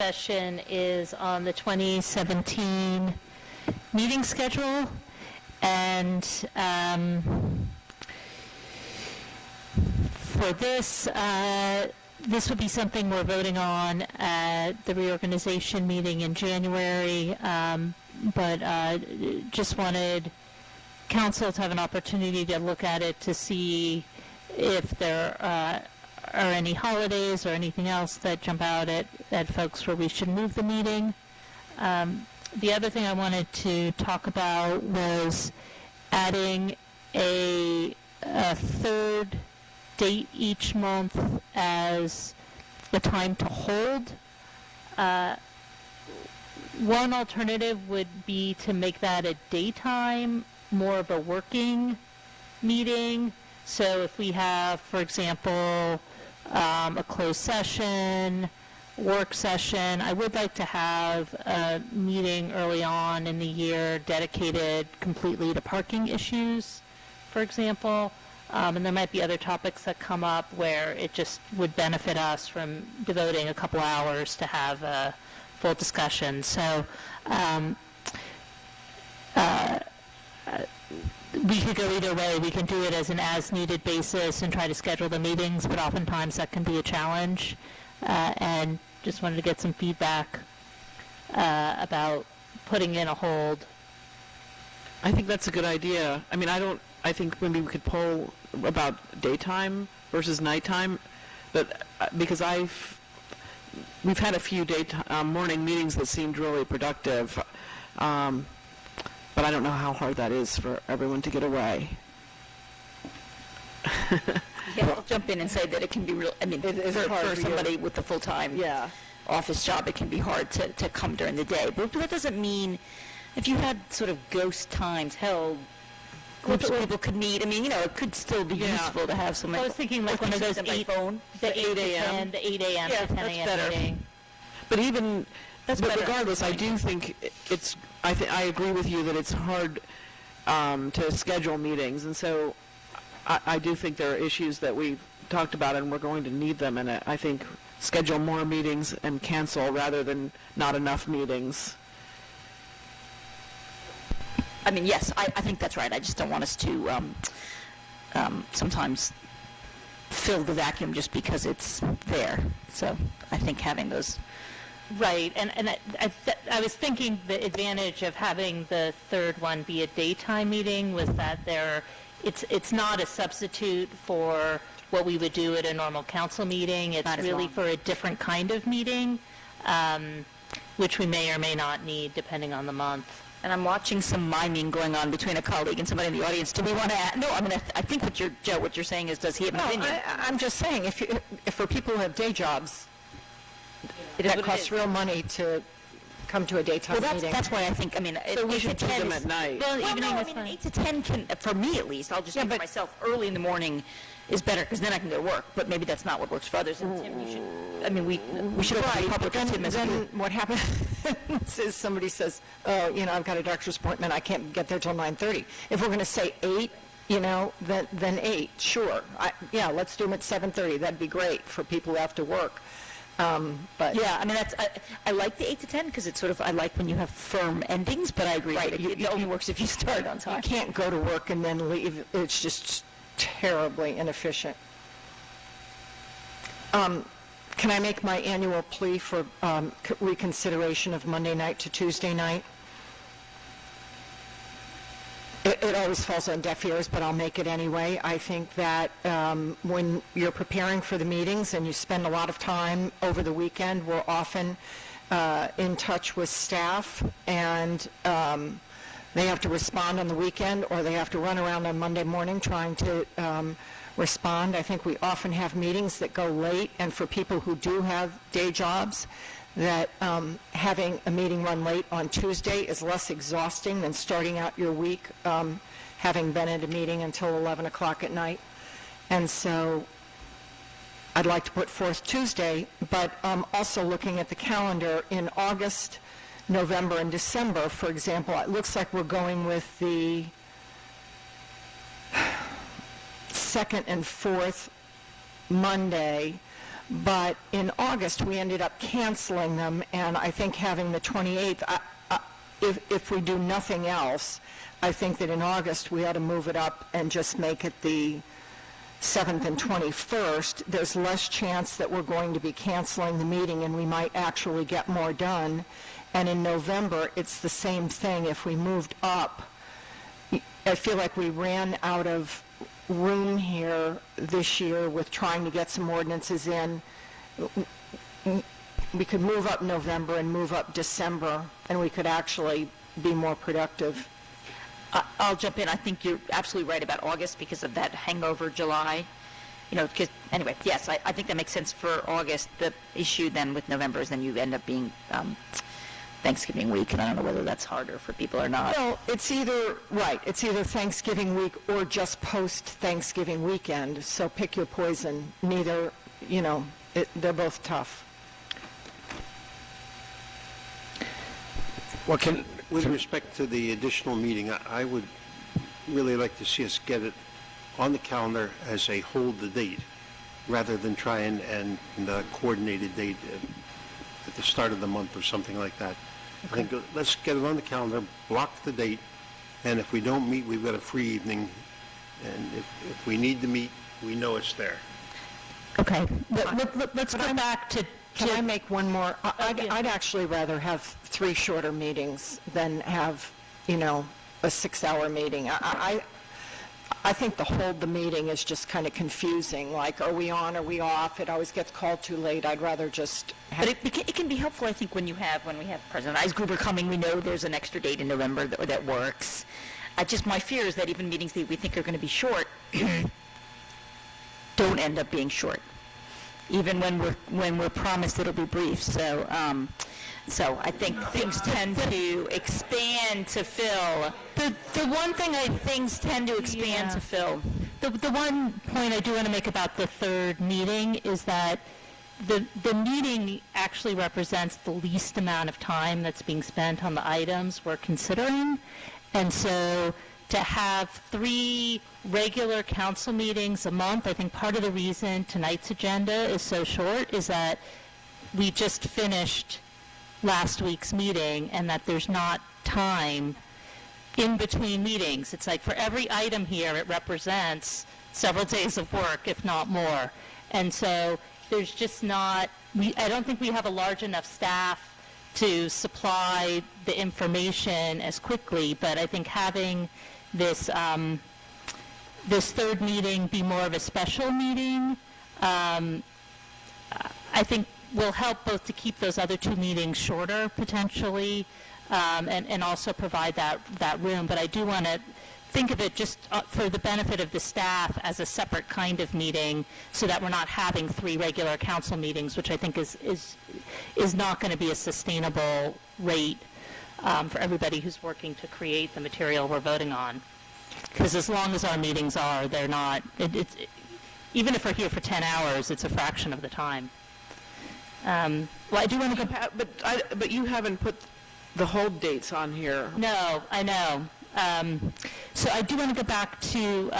session is on the 2017 meeting schedule, and for this, this would be something we're voting on at the reorganization meeting in January, but just wanted council to have an opportunity to look at it to see if there are any holidays or anything else that jump out at folks where we should move the meeting. The other thing I wanted to talk about was adding a third date each month as the time to hold. One alternative would be to make that a daytime, more of a working meeting. So if we have, for example, a closed session, work session, I would like to have a meeting early on in the year dedicated completely to parking issues, for example. And there might be other topics that come up where it just would benefit us from devoting a couple hours to have a full discussion. So we could go either way. We can do it as an as-needed basis and try to schedule the meetings, but oftentimes that can be a challenge. And just wanted to get some feedback about putting in a hold. I think that's a good idea. I mean, I think maybe we could poll about daytime versus nighttime, but because we've had a few morning meetings that seemed really productive, but I don't know how hard that is for everyone to get away. Yeah, I'll jump in and say that it can be real. I mean, for somebody with a full-time office job, it can be hard to come during the day. But that doesn't mean if you had sort of ghost times held, groups of people could meet. I mean, you know, it could still be useful to have some. I was thinking like one of those 8 a.m. to 10 a.m. meeting. But even, but regardless, I do think it's. I agree with you that it's hard to schedule meetings, and so I do think there are issues that we've talked about, and we're going to need them. And I think schedule more meetings and cancel rather than not enough meetings. I mean, yes, I think that's right. I just don't want us to sometimes fill the vacuum just because it's there. So I think having those. Right, and I was thinking the advantage of having the third one be a daytime meeting was that it's not a substitute for what we would do at a normal council meeting. It's really for a different kind of meeting, which we may or may not need depending on the month. And I'm watching some miming going on between a colleague and somebody in the audience. Do we want to add? No, I mean, I think what you're saying is, does he have an opinion? I'm just saying, if for people who have day jobs, that costs real money to come to a daytime meeting. That's why I think, I mean, so we should do them at night. Well, I mean, 8 to 10 can, for me at least, I'll just think for myself, early in the morning is better because then I can go to work, but maybe that's not what works for others. And Tim, you should, I mean, we should have a public Tim as then what happens is somebody says, oh, you know, I've got a doctor's appointment, I can't get there till 9:30. If we're going to say 8, you know, then 8, sure. Yeah, let's do them at 7:30. That'd be great for people who have to work. But yeah, I mean, I like the 8 to 10 because it's sort of, I like when you have firm endings, but I agree. Right. It only works if you start on time. You can't go to work and then leave. It's just terribly inefficient. Can I make my annual plea for reconsideration of Monday night to Tuesday night? It always falls on deaf ears, but I'll make it anyway. I think that when you're preparing for the meetings and you spend a lot of time over the weekend, we're often in touch with staff, and they have to respond on the weekend, or they have to run around on Monday morning trying to respond. I think we often have meetings that go late, and for people who do have day jobs, that having a meeting run late on Tuesday is less exhausting than starting out your week having been at a meeting until 11 o'clock at night. And so I'd like to put forth Tuesday, but also looking at the calendar in August, November, and December, for example, it looks like we're going with the second and fourth Monday But in August, we ended up canceling them, and I think having the 28th, if we do nothing else, I think that in August, we ought to move it up and just make it the 7th and 21st. There's less chance that we're going to be canceling the meeting, and we might actually get more done. And in November, it's the same thing. If we moved up, I feel like we ran out of room here this year with trying to get some ordinances in. We could move up November and move up December, and we could actually be more productive. I'll jump in. I think you're absolutely right about August because of that hangover July. Anyway, yes, I think that makes sense for August. The issue then with November is then you end up being Thanksgiving week, and I don't know whether that's harder for people or not. Well, it's either Thanksgiving week or just post-Thanksgiving weekend, so pick your poison. Neither, they're both tough. With respect to the additional meeting, I would really like to see us get it on the calendar as a hold the date, rather than try and coordinate a date at the start of the month or something like that. I think let's get it on the calendar, block the date, and if we don't meet, we've got a free evening, and if we need to meet, we know it's there. Okay, let's go back to... Can I make one more? I'd actually rather have 3 shorter meetings than have, a 6-hour meeting. I think the hold the meeting is just kind of confusing, like, are we on, are we off? It always gets called too late. I'd rather just have... But it can be helpful, I think, when we have President Eisgruber coming, we know there's an extra date in November that works. My fear is that even meetings that we think are going to be short don't end up being short, even when we're promised it'll be brief. So I think things tend to expand to fill. The one thing things tend to expand to fill. The one point I do want to make about the third meeting is that the meeting actually represents the least amount of time that's being spent on the items we're considering. And so to have 3 regular council meetings a month, I think part of the reason tonight's agenda is so short is that we just finished last week's meeting and that there's not time in between meetings. It's like for every item here, it represents several days of work, if not more. And so there's just not, I don't think we have a large enough staff to supply the information as quickly, but I think having this this third meeting be more of a special meeting, I think will help both to keep those other 2 meetings shorter potentially, and also provide that room. But I do want to think of it just for the benefit of the staff as a separate kind of meeting, so that we're not having 3 regular council meetings, which I think is not going to be a sustainable rate for everybody who's working to create the material we're voting on. Because as long as our meetings are, they're not, even if we're here for 10 hours, it's a fraction of the time. Well, I do want to go... But you haven't put the hold dates on here. No, I know. So I do want to go back to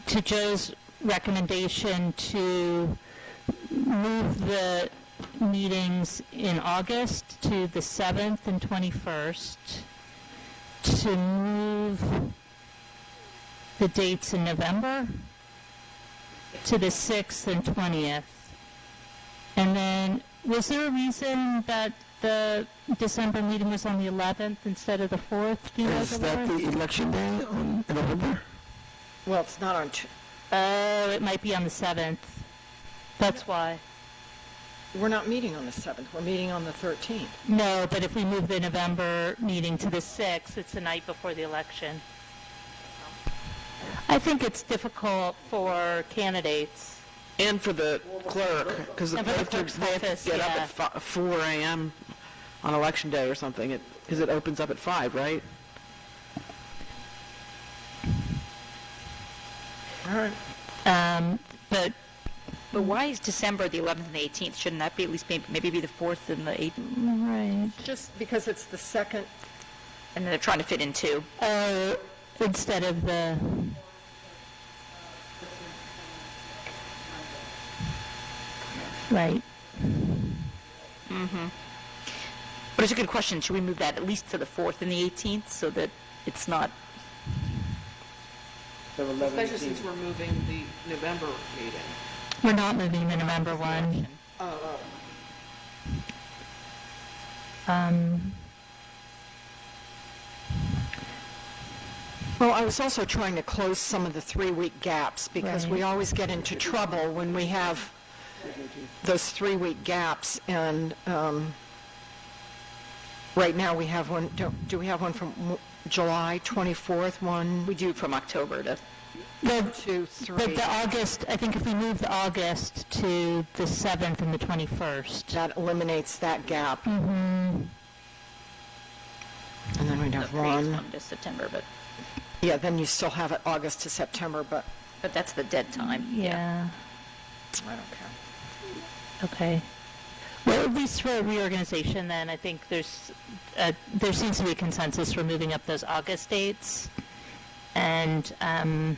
Joe's recommendation to move the meetings in August to the 7th and 21st, to move the dates in November to the 6th and 20th. And then, was there a reason that the December meeting was on the 11th instead of the 4th? Do you guys Is that the election day in November? Well, it's not on... Oh, it might be on the 7th. That's why. We're not meeting on the 7th. We're meeting on the 13th. No, but if we move the November meeting to the 6th, it's the night before the election. I think it's difficult for candidates. And for the clerk, because the And for the clerk clerk's they have office, to get yeah. up at 4 a.m. on election day or something, because it opens up at 5, right? All right. But But why is December the 11th and the 18th? Shouldn't that be at least maybe be the 4th and the 8th? right. Just because it's the second... And then they're trying to fit in 2. Instead of the... Right. But it's a good question. Should we move that at least to the 4th and the 18th so that it's not, Especially since we're moving the November meeting. We're not moving the November one. Well, I was also trying to close some of the 3-week gaps, because we Right. always get into trouble when we have those 3-week gaps, and right now we have one, do we have one from July 24th, one, we do from October to, The, 2, 3? but the August, I think if we move the August to the 7th and the 21st. That eliminates that gap. And then we'd have one. one to September, Yeah, then you still have it August to September, but that's the dead time. Yeah. I don't care. Okay. Well, at least for reorganization, then, I think there seems to be a consensus for moving up those August dates. And, And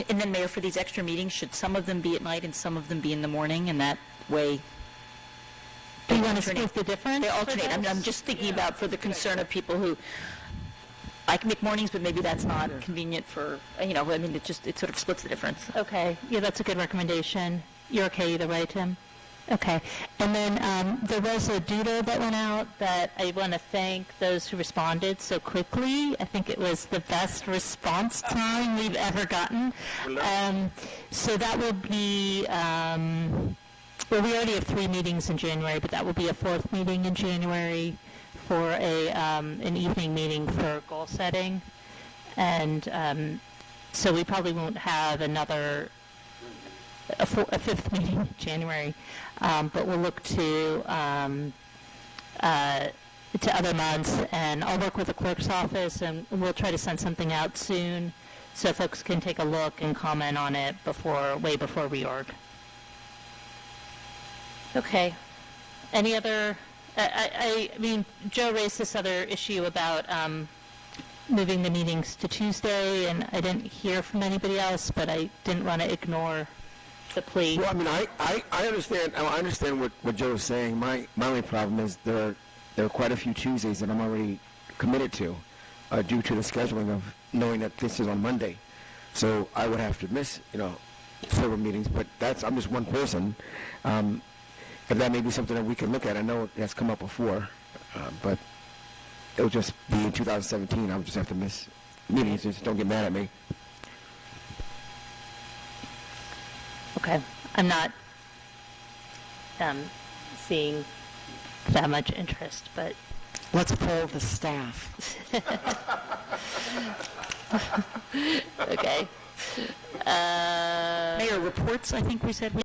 then, Mayor, for these extra meetings, should some of them be at night and some of them be in the morning, and that way do you want to alternate. split the difference? they for alternate? I'm those? just thinking about for the concern of people who, I can make mornings, but maybe that's not convenient for, I mean, it sort of splits the difference. Okay, yeah, that's a good recommendation. You're okay either way, Tim? Okay. And then there was a doodle that went out that I want to thank those who responded so quickly. I think it was the best response time we've ever gotten. So that will be, well, we already have 3 meetings in January, but that will be a 4th meeting in January for an evening meeting for goal setting. And so we probably won't have another a 5th meeting in January, but we'll look to other months, and I'll work with the clerk's office, and we'll try to send something out soon so folks can take a look and comment on it way before reorg. Okay. Any other? I mean, Joe raised this other issue about moving the meetings to Tuesday, and I didn't hear from anybody else, but I didn't want to ignore the plea. Well, I mean, I understand what Joe is saying. My only problem is there are quite a few Tuesdays that I'm already committed to due to the scheduling of knowing that this is on Monday. So I would have to miss, several meetings, but I'm just one person. If that may be something that we can look at, I know it has come up before, but it'll just be in 2017. I would just have to miss meetings. Just don't get mad at me. Okay. I'm not seeing that much interest, but Let's poll the staff. okay. Mayor, reports, I think we said